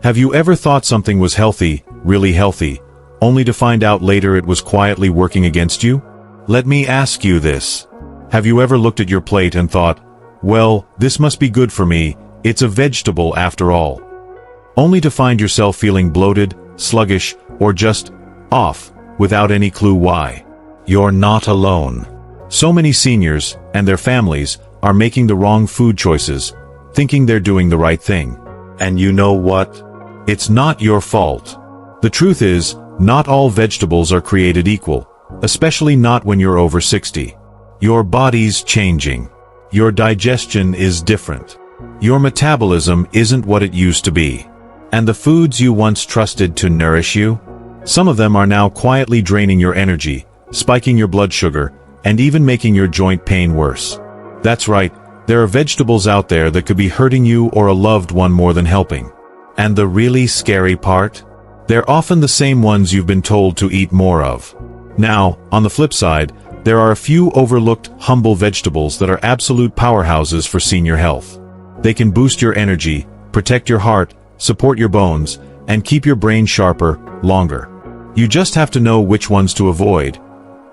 Have you ever thought something was healthy, really healthy, only to find out later it was quietly working against you? Let me ask you this. Have you ever looked at your plate and thought, well, this must be good for me, it's a vegetable after all? Only to find yourself feeling bloated, sluggish, or just off, without any clue why. You're not alone. So many seniors, and their families, are making the wrong food choices, thinking they're doing the right thing. And you know what? It's not your fault. The truth is, not all vegetables are created equal, especially not when you're over 60. Your body's changing. Your digestion is different. Your metabolism isn't what it used to be. And the foods you once trusted to nourish you? Some of them are now quietly draining your energy, spiking your blood sugar, and even making your joint pain worse. That's right, there are vegetables out there that could be hurting you or a loved one more than helping. And the really scary part? They're often the same ones you've been told to eat more of. Now, on the flip side, there are a few overlooked, humble vegetables that are absolute powerhouses for senior health. They can boost your energy, protect your heart, support your bones, and keep your brain sharper, longer. You just have to know which ones to avoid,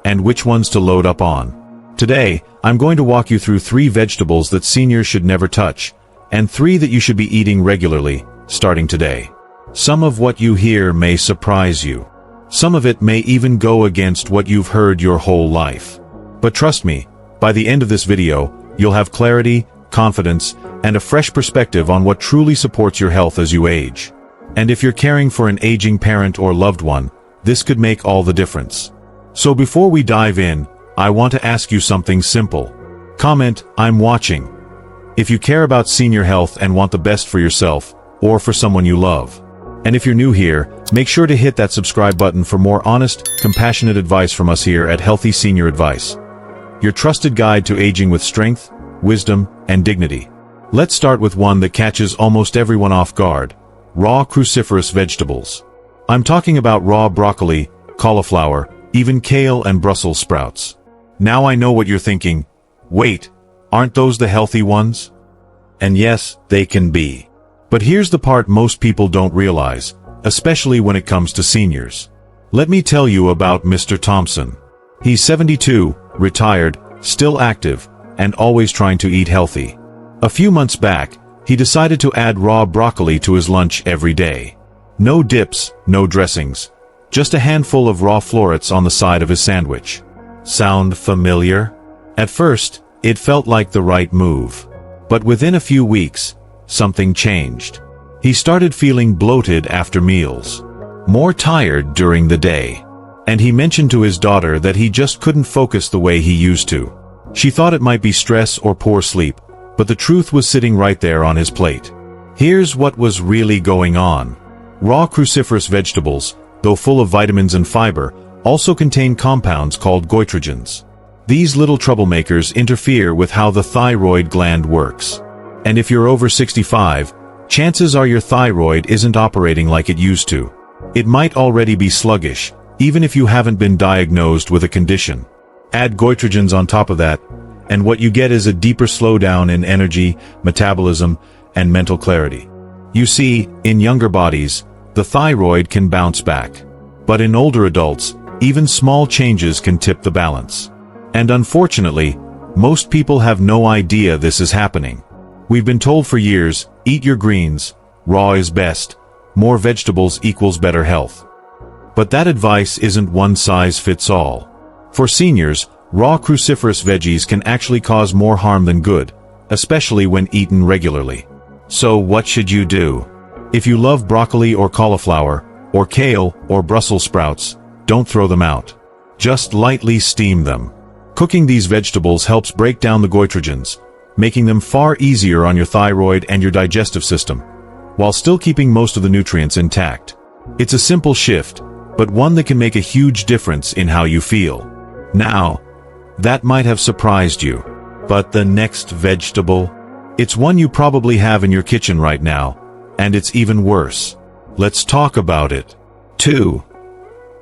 and which ones to load up on. Today, I'm going to walk you through 3 vegetables that seniors should never touch, and 3 that you should be eating regularly, starting today. Some of what you hear may surprise you. Some of it may even go against what you've heard your whole life. But trust me, by the end of this video, you'll have clarity, confidence, and a fresh perspective on what truly supports your health as you age. And if you're caring for an aging parent or loved one, this could make all the difference. So before we dive in, I want to ask you something simple. Comment, "I'm watching," if you care about senior health and want the best for yourself, or for someone you love. And if you're new here, make sure to hit that subscribe button for more honest, compassionate advice from us here at Healthy Senior Advice, your trusted guide to aging with strength, wisdom, and dignity. Let's start with one that catches almost everyone off guard: raw cruciferous vegetables. I'm talking about raw broccoli, cauliflower, even kale and Brussels sprouts. Now I know what you're thinking. Wait, aren't those the healthy ones? And yes, they can be. But here's the part most people don't realize, especially when it comes to seniors. Let me tell you about Mr. Thompson. He's 72, retired, still active, and always trying to eat healthy. A few months back, he decided to add raw broccoli to his lunch every day. No dips, no dressings. Just a handful of raw florets on the side of his sandwich. Sound familiar? At first, it felt like the right move. But within a few weeks, something changed. He started feeling bloated after meals, more tired during the day. And he mentioned to his daughter that he just couldn't focus the way he used to. She thought it might be stress or poor sleep, but the truth was sitting right there on his plate. Here's what was really going on. Raw cruciferous vegetables, though full of vitamins and fiber, also contain compounds called goitrogens. These little troublemakers interfere with how the thyroid gland works. And if you're over 65, chances are your thyroid isn't operating like it used to. It might already be sluggish, even if you haven't been diagnosed with a condition. Add goitrogens on top of that, and what you get is a deeper slowdown in energy, metabolism, and mental clarity. You see, in younger bodies, the thyroid can bounce back. But in older adults, even small changes can tip the balance. And unfortunately, most people have no idea this is happening. We've been told for years, eat your greens, raw is best, more vegetables equals better health. But that advice isn't one size fits all. For seniors, raw cruciferous veggies can actually cause more harm than good, especially when eaten regularly. So what should you do? If you love broccoli or cauliflower, or kale or Brussels sprouts, don't throw them out. Just lightly steam them. Cooking these vegetables helps break down the goitrogens, making them far easier on your thyroid and your digestive system, while still keeping most of the nutrients intact. It's a simple shift, but one that can make a huge difference in how you feel. Now, that might have surprised you. But the next vegetable? It's one you probably have in your kitchen right now, and it's even worse. Let's talk about it. 2.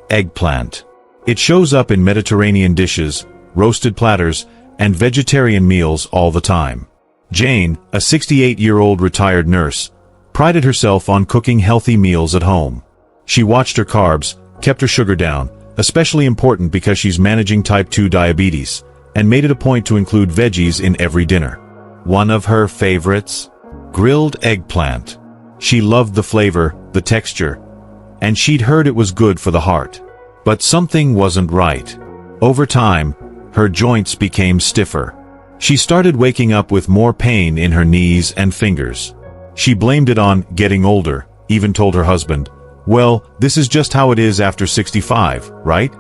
Eggplant. It shows up in Mediterranean dishes, roasted platters, and vegetarian meals all the time. Jane, a 68-year-old retired nurse, prided herself on cooking healthy meals at home. She watched her carbs, kept her sugar down, especially important because she's managing type 2 diabetes, and made it a point to include veggies in every dinner. One of her favorites? Grilled eggplant. She loved the flavor, the texture, and she'd heard it was good for the heart. But something wasn't right. Over time, her joints became stiffer. She started waking up with more pain in her knees and fingers. She blamed it on getting older, even told her husband, "Well, this is just how it is after 65, right?"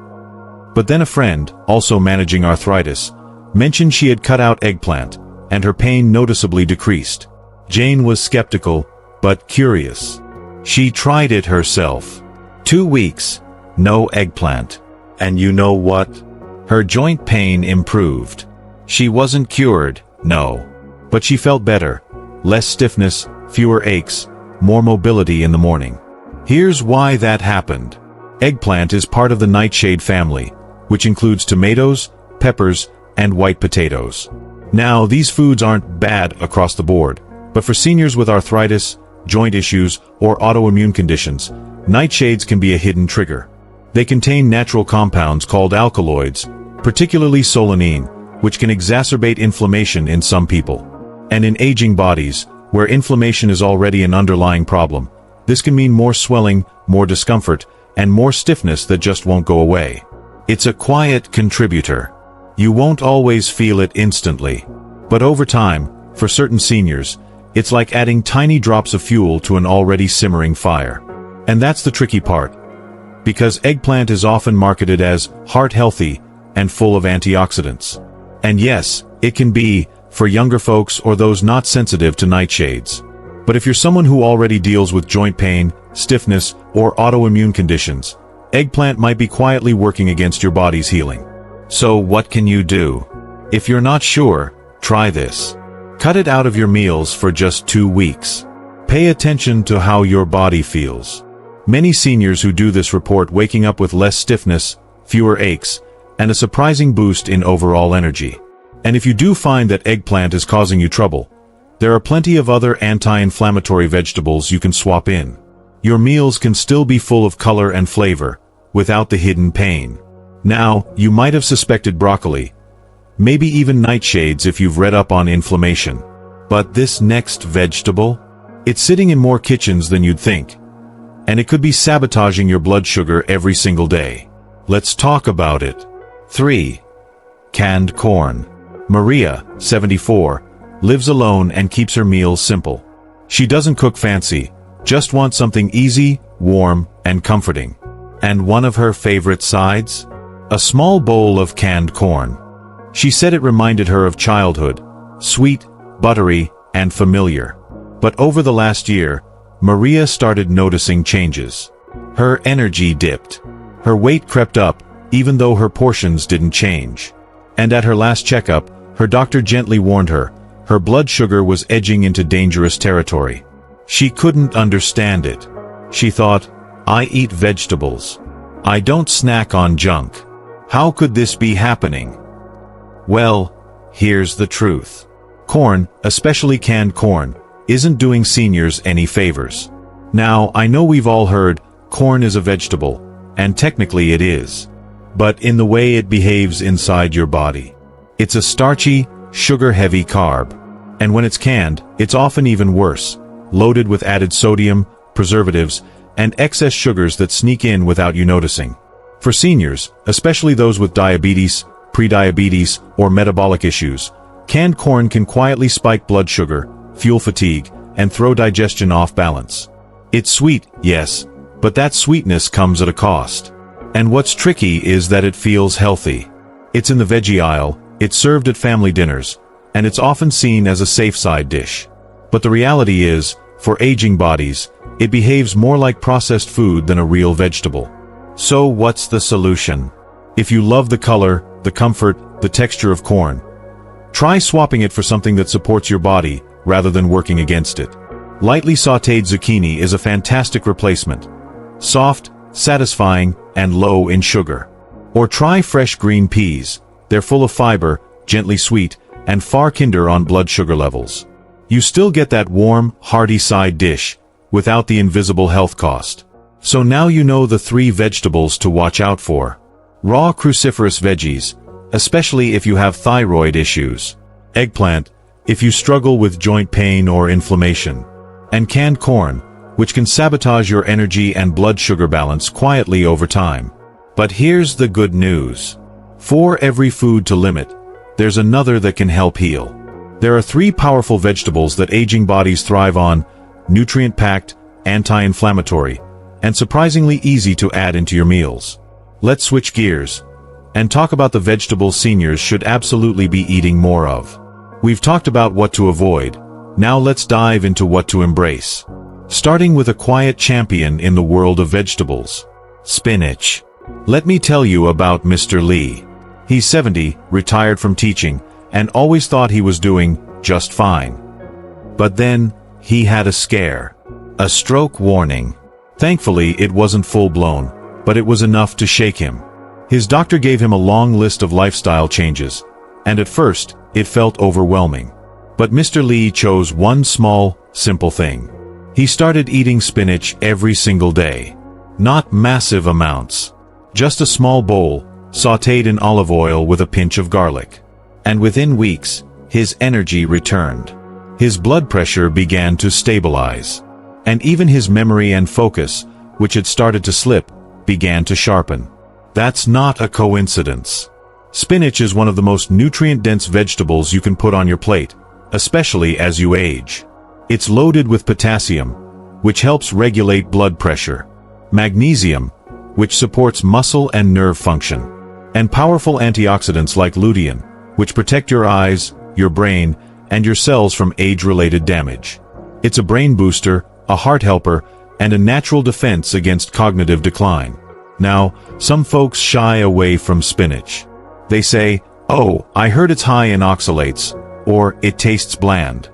But then a friend, also managing arthritis, mentioned she had cut out eggplant, and her pain noticeably decreased. Jane was skeptical, but curious. She tried it herself. 2 weeks, no eggplant. And you know what? Her joint pain improved. She wasn't cured, no. But she felt better. Less stiffness, fewer aches, more mobility in the morning. Here's why that happened. Eggplant is part of the nightshade family, which includes tomatoes, peppers, and white potatoes. Now, these foods aren't bad across the board, but for seniors with arthritis, joint issues, or autoimmune conditions, nightshades can be a hidden trigger. They contain natural compounds called alkaloids, particularly solanine, which can exacerbate inflammation in some people. And in aging bodies, where inflammation is already an underlying problem, this can mean more swelling, more discomfort, and more stiffness that just won't go away. It's a quiet contributor. You won't always feel it instantly. But over time, for certain seniors, it's like adding tiny drops of fuel to an already simmering fire. And that's the tricky part. Because eggplant is often marketed as heart-healthy and full of antioxidants. And yes, it can be, for younger folks or those not sensitive to nightshades. But if you're someone who already deals with joint pain, stiffness, or autoimmune conditions, eggplant might be quietly working against your body's healing. So what can you do? If you're not sure, try this. Cut it out of your meals for just 2 weeks. Pay attention to how your body feels. Many seniors who do this report waking up with less stiffness, fewer aches, and a surprising boost in overall energy. And if you do find that eggplant is causing you trouble, there are plenty of other anti-inflammatory vegetables you can swap in. Your meals can still be full of color and flavor, without the hidden pain. Now, you might have suspected broccoli, maybe even nightshades if you've read up on inflammation. But this next vegetable? It's sitting in more kitchens than you'd think. And it could be sabotaging your blood sugar every single day. Let's talk about it. 3. Canned corn. Maria, 74, lives alone and keeps her meals simple. She doesn't cook fancy, just wants something easy, warm, and comforting. And one of her favorite sides? A small bowl of canned corn. She said it reminded her of childhood, sweet, buttery, and familiar. But over the last year, Maria started noticing changes. Her energy dipped. Her weight crept up, even though her portions didn't change. And at her last checkup, her doctor gently warned her, her blood sugar was edging into dangerous territory. She couldn't understand it. She thought, I eat vegetables. I don't snack on junk. How could this be happening? Well, here's the truth. Corn, especially canned corn, isn't doing seniors any favors. Now, I know we've all heard, corn is a vegetable, and technically it is. But in the way it behaves inside your body. It's a starchy, sugar-heavy carb. And when it's canned, it's often even worse, loaded with added sodium, preservatives, and excess sugars that sneak in without you noticing. For seniors, especially those with diabetes, prediabetes, or metabolic issues, canned corn can quietly spike blood sugar, fuel fatigue, and throw digestion off balance. It's sweet, yes, but that sweetness comes at a cost. And what's tricky is that it feels healthy. It's in the veggie aisle, it's served at family dinners, and it's often seen as a safe side dish. But the reality is, for aging bodies, it behaves more like processed food than a real vegetable. So what's the solution? If you love the color, the comfort, the texture of corn, try swapping it for something that supports your body rather than working against it. Lightly sautéed zucchini is a fantastic replacement. Soft, satisfying, and low in sugar. Or try fresh green peas. They're full of fiber, gently sweet, and far kinder on blood sugar levels. You still get that warm, hearty side dish, without the invisible health cost. So now you know the 3 vegetables to watch out for. Raw cruciferous veggies, especially if you have thyroid issues. Eggplant, if you struggle with joint pain or inflammation. And canned corn, which can sabotage your energy and blood sugar balance quietly over time. But here's the good news. For every food to limit, there's another that can help heal. There are 3 powerful vegetables that aging bodies thrive on, nutrient-packed, anti-inflammatory, and surprisingly easy to add into your meals. Let's switch gears and talk about the vegetables seniors should absolutely be eating more of. We've talked about what to avoid. Now let's dive into what to embrace. Starting with a quiet champion in the world of vegetables. Spinach. Let me tell you about Mr. Lee. He's 70, retired from teaching, and always thought he was doing just fine. But then, he had a scare. A stroke warning. Thankfully, it wasn't full-blown, but it was enough to shake him. His doctor gave him a long list of lifestyle changes, and at first, it felt overwhelming. But Mr. Lee chose one small, simple thing. He started eating spinach every single day. Not massive amounts. Just a small bowl, sautéed in olive oil with a pinch of garlic. And within weeks, his energy returned. His blood pressure began to stabilize. And even his memory and focus, which had started to slip, began to sharpen. That's not a coincidence. Spinach is one of the most nutrient-dense vegetables you can put on your plate, especially as you age. It's loaded with potassium, which helps regulate blood pressure, magnesium, which supports muscle and nerve function, and powerful antioxidants like lutein, which protect your eyes, your brain, and your cells from age-related damage. It's a brain booster, a heart helper, and a natural defense against cognitive decline. Now, some folks shy away from spinach. They say, "Oh, I heard it's high in oxalates," or "it tastes bland."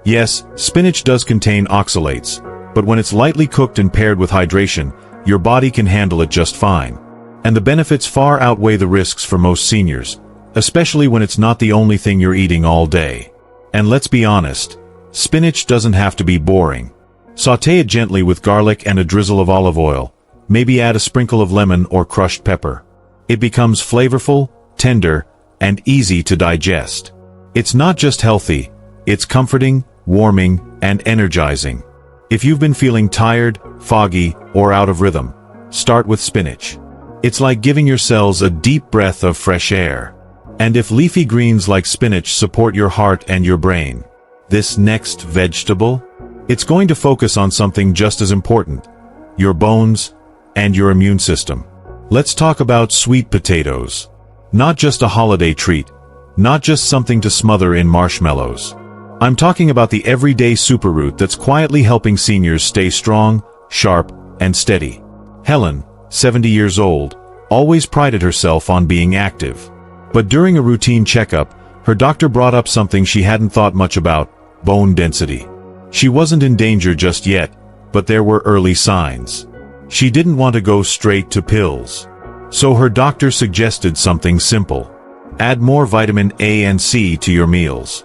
Yes, spinach does contain oxalates, but when it's lightly cooked and paired with hydration, your body can handle it just fine. And the benefits far outweigh the risks for most seniors, especially when it's not the only thing you're eating all day. And let's be honest, spinach doesn't have to be boring. Sauté it gently with garlic and a drizzle of olive oil, maybe add a sprinkle of lemon or crushed pepper. It becomes flavorful, tender, and easy to digest. It's not just healthy, it's comforting, warming, and energizing. If you've been feeling tired, foggy, or out of rhythm, start with spinach. It's like giving your cells a deep breath of fresh air. And if leafy greens like spinach support your heart and your brain, this next vegetable? It's going to focus on something just as important, your bones and your immune system. Let's talk about sweet potatoes. Not just a holiday treat, not just something to smother in marshmallows. I'm talking about the everyday superroot that's quietly helping seniors stay strong, sharp, and steady. Helen, 70 years old, always prided herself on being active. But during a routine checkup, her doctor brought up something she hadn't thought much about: bone density. She wasn't in danger just yet, but there were early signs. She didn't want to go straight to pills. So her doctor suggested something simple. Add more vitamin A and C to your meals.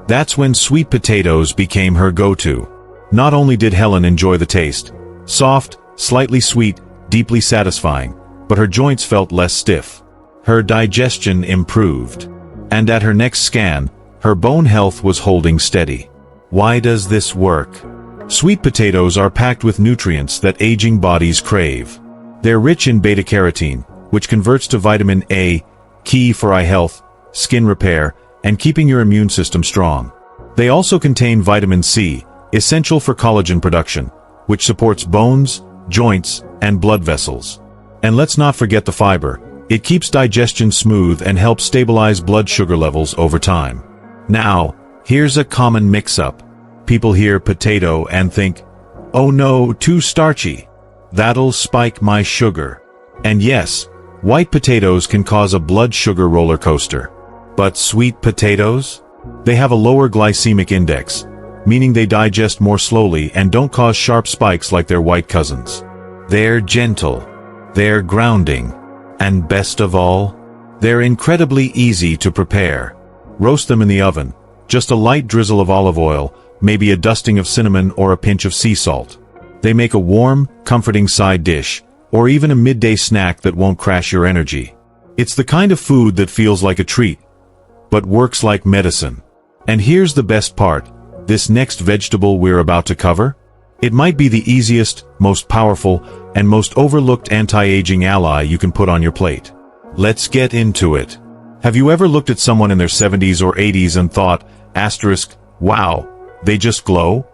That's when sweet potatoes became her go-to. Not only did Helen enjoy the taste, soft, slightly sweet, deeply satisfying, but her joints felt less stiff. Her digestion improved. And at her next scan, her bone health was holding steady. Why does this work? Sweet potatoes are packed with nutrients that aging bodies crave. They're rich in beta-carotene, which converts to vitamin A, key for eye health, skin repair, and keeping your immune system strong. They also contain vitamin C, essential for collagen production, which supports bones, joints, and blood vessels. And let's not forget the fiber. It keeps digestion smooth and helps stabilize blood sugar levels over time. Now, here's a common mix-up. People hear potato and think, "Oh no, too starchy. That'll spike my sugar." And yes, white potatoes can cause a blood sugar roller coaster. But sweet potatoes? They have a lower glycemic index, meaning they digest more slowly and don't cause sharp spikes like their white cousins. They're gentle. They're grounding. And best of all, they're incredibly easy to prepare. Roast them in the oven, just a light drizzle of olive oil, maybe a dusting of cinnamon or a pinch of sea salt. They make a warm, comforting side dish, or even a midday snack that won't crash your energy. It's the kind of food that feels like a treat, but works like medicine. And here's the best part. This next vegetable we're about to cover, it might be the easiest, most powerful, and most overlooked anti-aging ally you can put on your plate. Let's get into it. Have you ever looked at someone in their 70s or 80s and thought, wow, they just glow?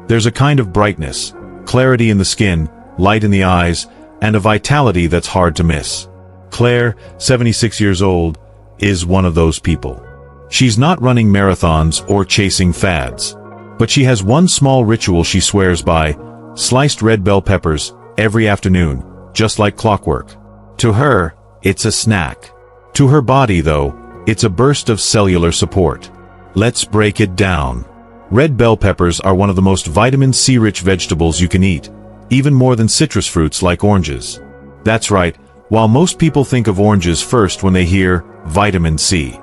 There's a kind of brightness, clarity in the skin, light in the eyes, and a vitality that's hard to miss. Claire, 76 years old, is one of those people. She's not running marathons or chasing fads, but she has one small ritual she swears by: sliced red bell peppers every afternoon, just like clockwork. To her, it's a snack. To her body, though, it's a burst of cellular support. Let's break it down. Red bell peppers are one of the most vitamin C-rich vegetables you can eat, even more than citrus fruits like oranges. That's right, while most people think of oranges first when they hear vitamin C,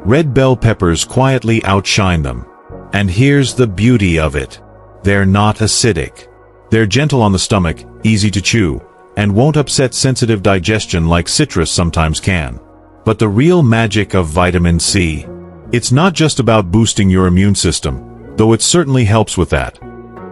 red bell peppers quietly outshine them. And here's the beauty of it. They're not acidic. They're gentle on the stomach, easy to chew, and won't upset sensitive digestion like citrus sometimes can. But the real magic of vitamin C, it's not just about boosting your immune system, though it certainly helps with that.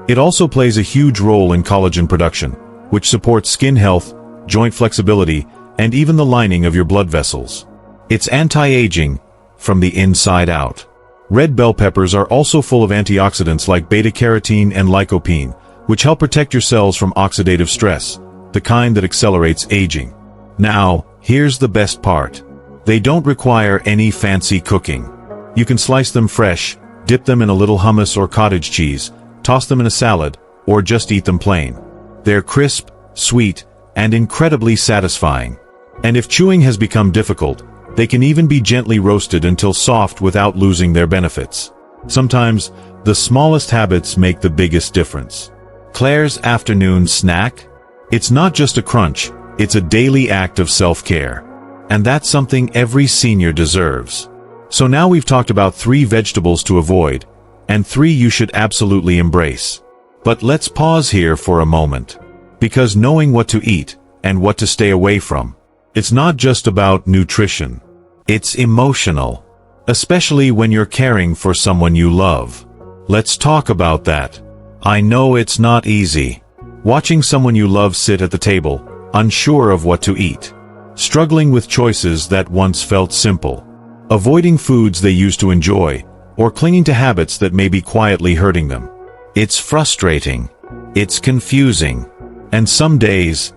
It also plays a huge role in collagen production, which supports skin health, joint flexibility, and even the lining of your blood vessels. It's anti-aging from the inside out. Red bell peppers are also full of antioxidants like beta-carotene and lycopene, which help protect your cells from oxidative stress, the kind that accelerates aging. Now, here's the best part. They don't require any fancy cooking. You can slice them fresh, dip them in a little hummus or cottage cheese, toss them in a salad, or just eat them plain. They're crisp, sweet, and incredibly satisfying. And if chewing has become difficult, they can even be gently roasted until soft without losing their benefits. Sometimes, the smallest habits make the biggest difference. Claire's afternoon snack? It's not just a crunch, it's a daily act of self-care. And that's something every senior deserves. So now we've talked about 3 vegetables to avoid, and 3 you should absolutely embrace. But let's pause here for a moment. Because knowing what to eat, and what to stay away from, it's not just about nutrition. It's emotional. Especially when you're caring for someone you love. Let's talk about that. I know it's not easy. Watching someone you love sit at the table, unsure of what to eat. Struggling with choices that once felt simple. Avoiding foods they used to enjoy, or clinging to habits that may be quietly hurting them. It's frustrating. It's confusing. And some days,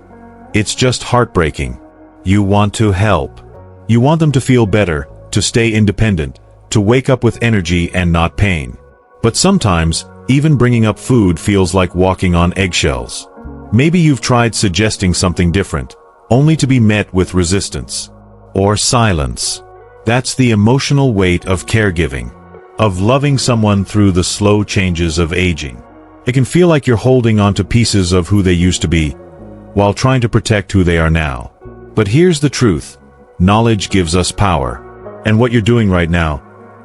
it's just heartbreaking. You want to help. You want them to feel better, to stay independent, to wake up with energy and not pain. But sometimes, even bringing up food feels like walking on eggshells. Maybe you've tried suggesting something different, only to be met with resistance. Or silence. That's the emotional weight of caregiving. Of loving someone through the slow changes of aging. It can feel like you're holding on to pieces of who they used to be, while trying to protect who they are now. But here's the truth. Knowledge gives us power. And what you're doing right now,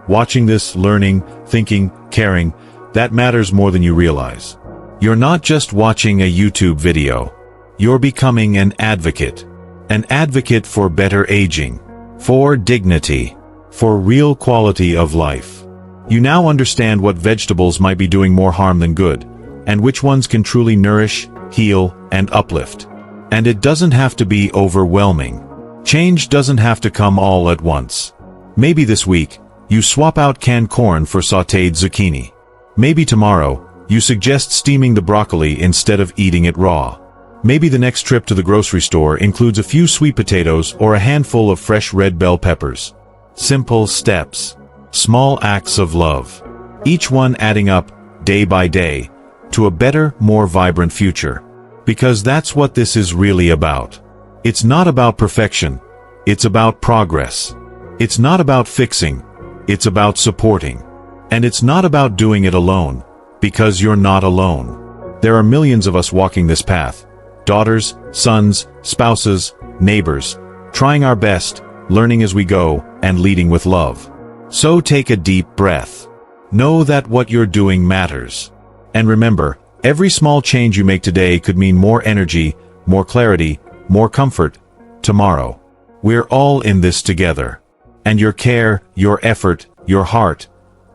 watching this, learning, thinking, caring, that matters more than you realize. You're not just watching a YouTube video. You're becoming an advocate. An advocate for better aging. For dignity. For real quality of life. You now understand what vegetables might be doing more harm than good, and which ones can truly nourish, heal, and uplift. And it doesn't have to be overwhelming. Change doesn't have to come all at once. Maybe this week, you swap out canned corn for sautéed zucchini. Maybe tomorrow, you suggest steaming the broccoli instead of eating it raw. Maybe the next trip to the grocery store includes a few sweet potatoes or a handful of fresh red bell peppers. Simple steps. Small acts of love. Each one adding up, day by day, to a better, more vibrant future. Because that's what this is really about. It's not about perfection. It's about progress. It's not about fixing. It's about supporting. And it's not about doing it alone. Because you're not alone. There are millions of us walking this path. Daughters, sons, spouses, neighbors. Trying our best, learning as we go, and leading with love. So take a deep breath. Know that what you're doing matters. And remember, every small change you make today could mean more energy, more clarity, more comfort tomorrow. We're all in this together. And your care, your effort, your heart,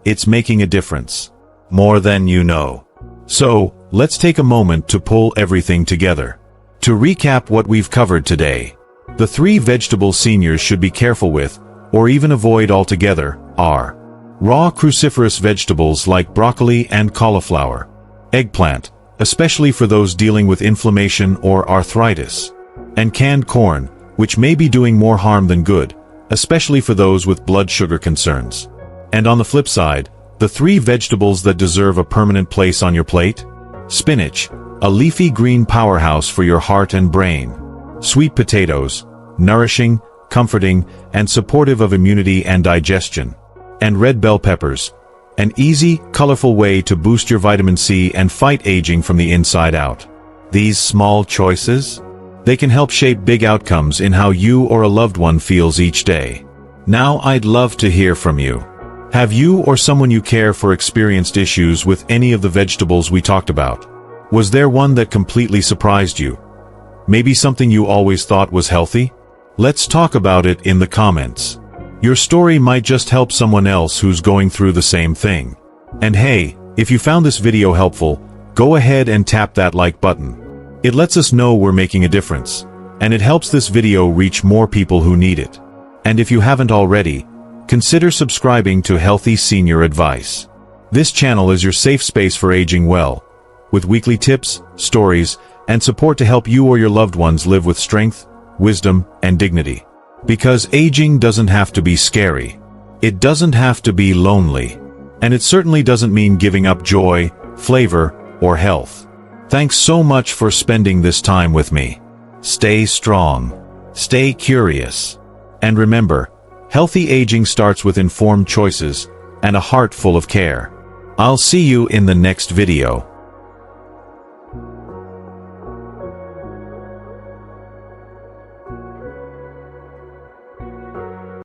it's making a difference. More than you know. So, let's take a moment to pull everything together. To recap what we've covered today, the 3 vegetables seniors should be careful with, or even avoid altogether, are raw cruciferous vegetables like broccoli and cauliflower, eggplant, especially for those dealing with inflammation or arthritis, and canned corn, which may be doing more harm than good, especially for those with blood sugar concerns. And on the flip side, the 3 vegetables that deserve a permanent place on your plate: spinach, a leafy green powerhouse for your heart and brain; sweet potatoes, nourishing, comforting, and supportive of immunity and digestion; and red bell peppers, an easy, colorful way to boost your vitamin C and fight aging from the inside out. These small choices, they can help shape big outcomes in how you or a loved one feels each day. Now I'd love to hear from you. Have you or someone you care for experienced issues with any of the vegetables we talked about? Was there one that completely surprised you? Maybe something you always thought was healthy? Let's talk about it in the comments. Your story might just help someone else who's going through the same thing. And hey, if you found this video helpful, go ahead and tap that like button. It lets us know we're making a difference, and it helps this video reach more people who need it. And if you haven't already, consider subscribing to Healthy Senior Advice. This channel is your safe space for aging well, with weekly tips, stories, and support to help you or your loved ones live with strength, wisdom, and dignity. Because aging doesn't have to be scary. It doesn't have to be lonely. And it certainly doesn't mean giving up joy, flavor, or health. Thanks so much for spending this time with me. Stay strong. Stay curious. And remember, healthy aging starts with informed choices and a heart full of care. I'll see you in the next video.